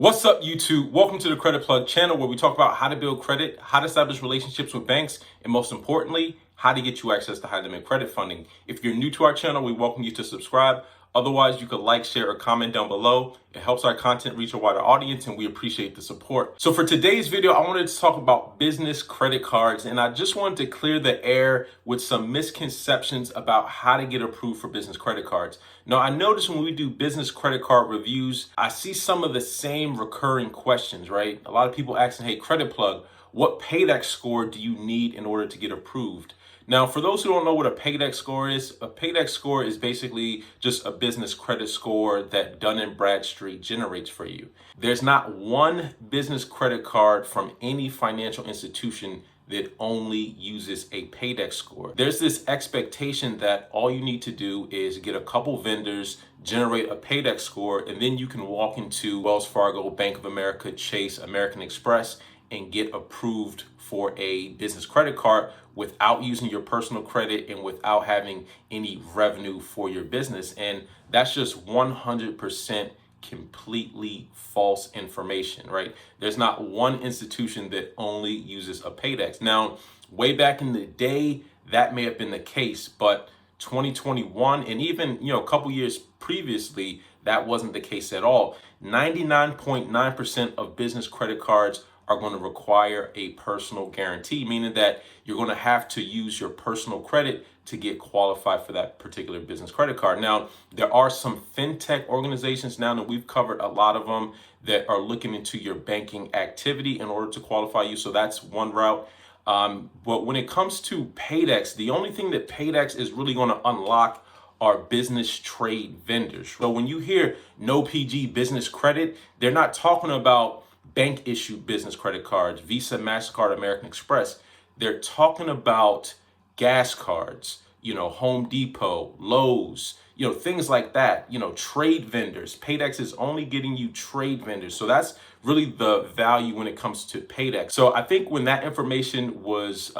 What's up, YouTube? Welcome to the Credit Plug channel where we talk about how to build credit, how to establish relationships with banks, and most importantly, how to get you access to high limit credit funding. If you're new to our channel, we welcome you to subscribe. Otherwise, you could like, share, or comment down below. It helps our content reach a wider audience, and we appreciate the support. So for today's video, I wanted to talk about business credit cards, and I just wanted to clear the air with some misconceptions about how to get approved for business credit cards. Now, I notice when we do business credit card reviews, I see some of the same recurring questions, right? A lot of people asking, hey, Credit Plug, what Paydex score do you need in order to get approved? Now, for those who don't know what a Paydex score is, a Paydex score is basically just a business credit score that Dun & Bradstreet generates for you. There's not one business credit card from any financial institution that only uses a Paydex score. There's this expectation that all you need to do is get a couple vendors, generate a Paydex score, and then you can walk into Wells Fargo, Bank of America, Chase, American Express, and get approved for a business credit card without using your personal credit and without having any revenue for your business. And that's just 100% completely false information, right? There's not one institution that only uses a Paydex. Now, way back in the day, that may have been the case, but 2021 and even, a couple years previously, that wasn't the case at all. 99.9% of business credit cards are going to require a personal guarantee, meaning that you're going to have to use your personal credit to get qualified for that particular business credit card. Now, there are some fintech organizations now, and we've covered a lot of them, that are looking into your banking activity in order to qualify you. So that's one route. But when it comes to Paydex, the only thing that Paydex is really going to unlock are business trade vendors. So when you hear no PG business credit, they're not talking about bank issued business credit cards, Visa, MasterCard, American Express. They're talking about gas cards, Home Depot, Lowe's, things like that, trade vendors. Paydex is only getting you trade vendors. So that's really the value when it comes to Paydex. So I think when that information was,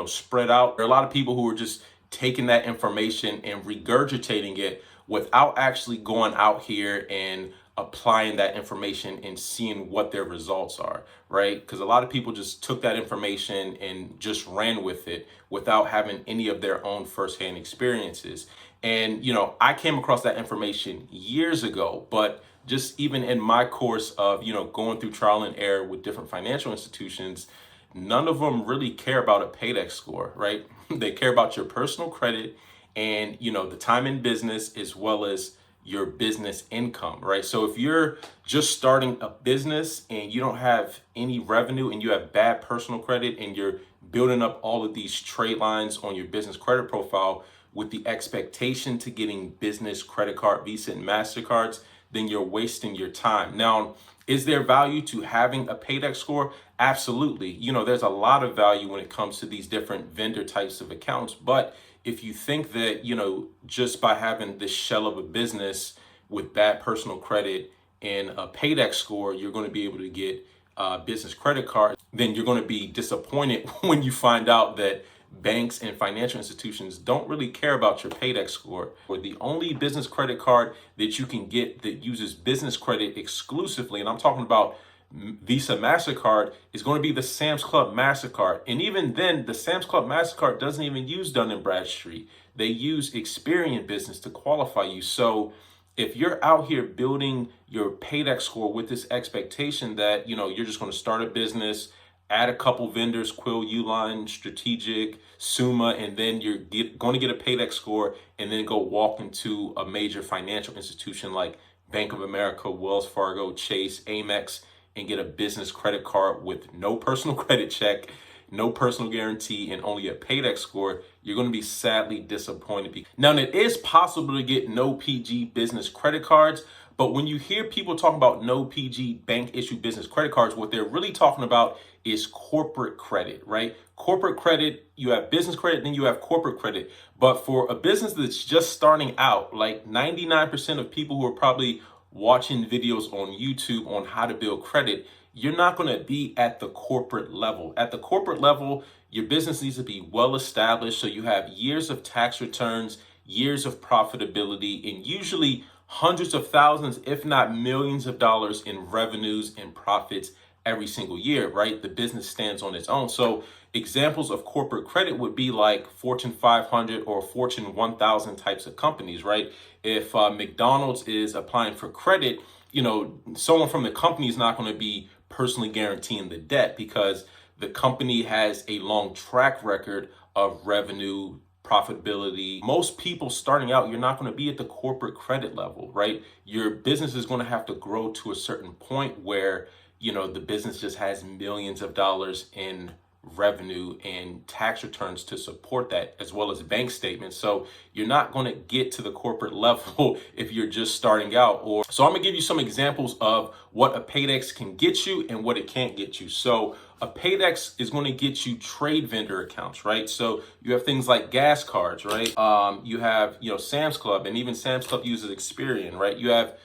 spread out, there are a lot of people who were just taking that information and regurgitating it without actually going out here and applying that information and seeing what their results are, right? Because a lot of people just took that information and just ran with it without having any of their own firsthand experiences. And, I came across that information years ago, but just even in my course of, going through trial and error with different financial institutions, none of them really care about a Paydex score, right? They care about your personal credit and, the time in business as well as your business income, right? So if you're just starting a business and you don't have any revenue and you have bad personal credit and you're building up all of these trade lines on your business credit profile with the expectation to getting business credit card, Visa and MasterCards, then you're wasting your time. Now, is there value to having a Paydex score? Absolutely. There's a lot of value when it comes to these different vendor types of accounts, but if you think that, just by having this shell of a business with bad personal credit and a Paydex score, you're going to be able to get a business credit card, then you're going to be disappointed when you find out that banks and financial institutions don't really care about your Paydex score. Or the only business credit card that you can get that uses business credit exclusively, and I'm talking about Visa, MasterCard, is going to be the Sam's Club MasterCard. And even then, the Sam's Club MasterCard doesn't even use Dun & Bradstreet. They use Experian Business to qualify you. So if you're out here building your Paydex score with this expectation that, you're just going to start a business, add a couple vendors, Quill, Uline, Strategic, Summa, and then you're going to get a Paydex score and then go walk into a major financial institution like Bank of America, Wells Fargo, Chase, Amex, and get a business credit card with no personal credit check, no personal guarantee, and only a Paydex score, you're going to be sadly disappointed. Now, it is possible to get no PG business credit cards, but when you hear people talking about no PG bank issued business credit cards, what they're really talking about is corporate credit, right? Corporate credit, you have business credit, then you have corporate credit. But for a business that's just starting out, like 99% of people who are probably watching videos on YouTube on how to build credit, you're not going to be at the corporate level. At the corporate level, your business needs to be well established. So you have years of tax returns, years of profitability, and usually hundreds of thousands, if not millions of dollars in revenues and profits every single year, right? The business stands on its own. So examples of corporate credit would be like Fortune 500 or Fortune 1000 types of companies, right? If McDonald's is applying for credit, someone from the company is not going to be personally guaranteeing the debt because the company has a long track record of revenue, profitability. Most people starting out, you're not going to be at the corporate credit level, right? Your business is going to have to grow to a certain point where, the business just has millions of dollars in revenue and tax returns to support that, as well as bank statements. So you're not going to get to the corporate level if you're just starting out. So I'm going to give you some examples of what a Paydex can get you and what it can't get you. So a Paydex is going to get you trade vendor accounts, right? So you have things like gas cards, right? You have, Sam's Club, and even Sam's Club uses Experian, right? You have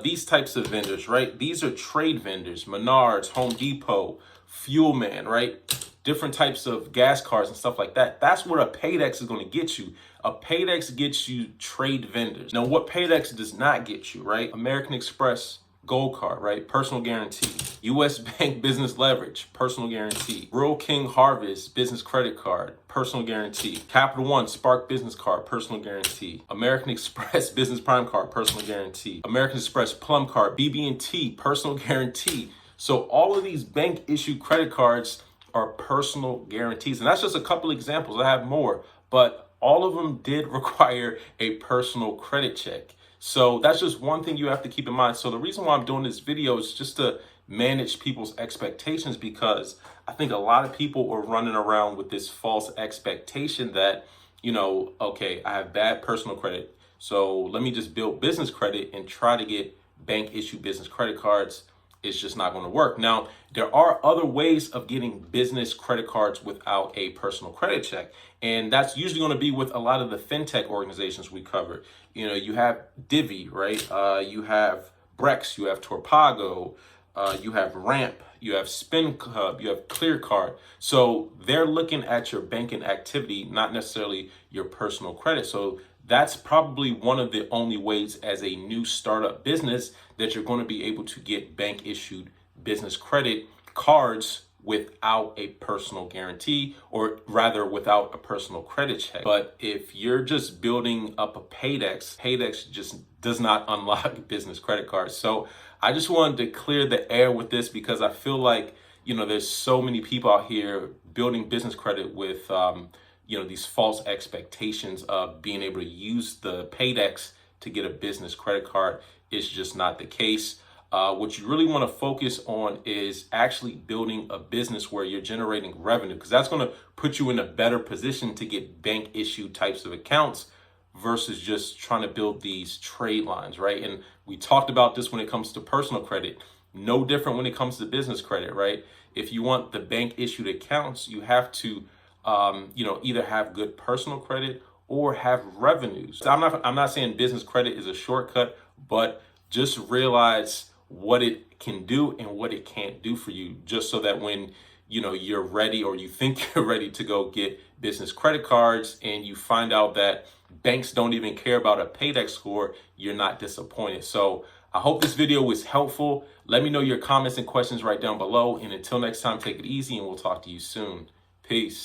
these types of vendors, right? These are trade vendors, Menards, Home Depot, Fuel Man, right? Different types of gas cards and stuff like that. That's what a Paydex is going to get you. A Paydex gets you trade vendors. Now, what Paydex does not get you, right? American Express Gold Card, right? Personal guarantee. U.S. Bank Business Leverage, personal guarantee. Rural King Harvest Business Credit Card, personal guarantee. Capital One Spark Business Card, personal guarantee. American Express Business Prime Card, personal guarantee. American Express Plum Card, BB&T, personal guarantee. So all of these bank issued credit cards are personal guarantees. And that's just a couple examples. I have more, but all of them did require a personal credit check. So that's just one thing you have to keep in mind. So the reason why I'm doing this video is just to manage people's expectations, because I think a lot of people are running around with this false expectation that, okay, I have bad personal credit, so let me just build business credit and try to get bank issued business credit cards. It's just not going to work. Now, there are other ways of getting business credit cards without a personal credit check. And that's usually going to be with a lot of the fintech organizations we cover. You have Divvy, right? You have Brex, you have Torpago, you have Ramp, you have SpinHub, you have ClearCard. So they're looking at your banking activity, not necessarily your personal credit. So that's probably one of the only ways as a new startup business that you're going to be able to get bank issued business credit cards without a personal guarantee, or rather without a personal credit check. But if you're just building up a Paydex just does not unlock business credit cards. So I just wanted to clear the air with this, because I feel like, there's so many people out here building business credit with, these false expectations of being able to use the Paydex to get a business credit card. Is just not the case. What you really want to focus on is actually building a business where you're generating revenue, because that's going to put you in a better position to get bank issued types of accounts versus just trying to build these trade lines, right? And we talked about this when it comes to personal credit. No different when it comes to business credit, right? If you want the bank issued accounts, you have to either have good personal credit or have revenues. So I'm not saying business credit is a shortcut, but just realize what it can do and what it can't do for you, just so that when you're ready, or you think you're ready to go get business credit cards, and you find out that banks don't even care about a Paydex score, you're not disappointed. So I hope this video was helpful. Let me know your comments and questions right down below. And until next time, take it easy, and we'll talk to you soon. Peace.